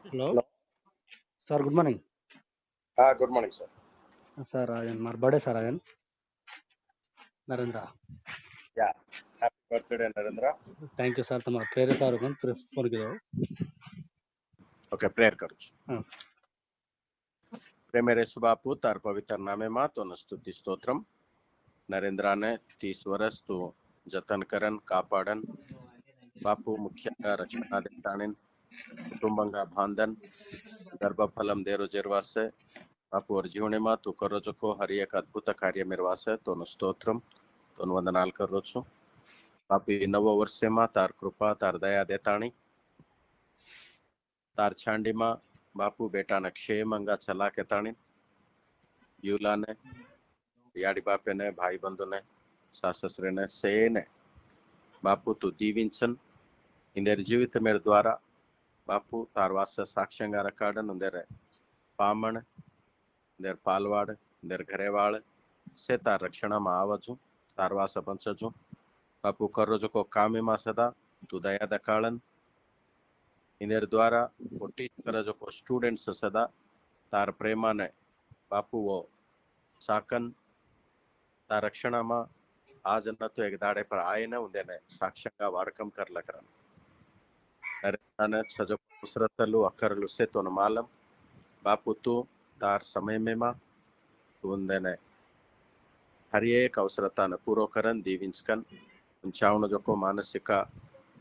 Hello hello sir, good morning good morning sir. Sir. ఆయన మరి birthday sir, ఆయన Narendra. Yeah, happy birthday Narendra. Thank you sir, तुम्हारा prayer सार phone किया. Okay, prayer करूँ. हाँ. प्रेम मेरे बापू तार पवित्र नामे मां तो स्तुति स्तोत्रम. नरेंद्र ने 30 वर्ष तो जतन करन कापाडन बापू मुख्य रक्षणा देताणिन कुटुंबंगा बांधन गर्भफलम देरो जेरवासे बापू और जीवने मां तू करो जको हर एक अद्भुत कार्य मेरवासे तो स्तोत्रम तो वंदनाल करो छु. बापू ई नव वर्षे मां तार कृपा तार दया देताणी तार छांडी मां बापू बेटा ने क्षेम अंगा चला के ताणी युला ने याडी बापे ने भाई बंधु ने साससरे ने से ने बापू तू दीविंचन इंदर जीवित मेरे द्वारा बापू तारवास साक्ष्यंगा रकाडन इंदर पामण इंदर पालवाड़ इंदर घरेवाड़ से तार रक्षण में आवजु तारवास पंचजु बापू करो जो को कामे मा सदा तू दया दकाळन इंदर द्वारा टीच कर जो को स्टूडेंट्स सदा तार प्रेमा ने बापू वो साकन तार रक्षण में आज न तो एक दाड़े पर आए न उन्दे ने साक्ष्यंगा वाड़कम कर लकरन नरेंद्र छजो उसरतलु अकरलु से तो न मालम बापू तू तार समय में मा तू उन्दे ने हर एक अवसरतान पूरो करन दीविंचकन ఉంచావును జొక్క మానసిక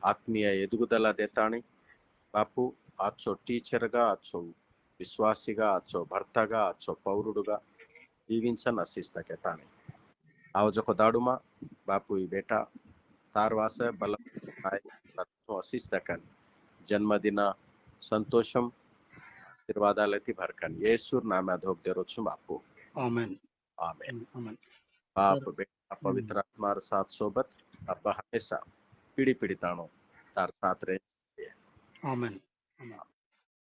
ఆత్మీయ ఎదుగుదల దేతాని బాపు ఆచో టీచర్గా ఆచో విశ్వాసిగా ఆచో భర్తగా ఆచో పౌరుడుగా జీవించన్ అసిస్తకెతాని ఆవ జొక్క దాడుమా బాపు ఈ బేటా తార్వాస బల అసిస్తకన్ జన్మదిన సంతోషం ఆశీర్వాదాలకి భరకన్ యేసు నామ ధోక్ దేరోచ్చు బాపు. आमेन. आमेन. आमेन. बाप बेटा पवित्र आत्मा साथ सोबत अब हमेशा पीढ़ी पीढ़ी तानो तार साथ रहे. आमेन. आमेन.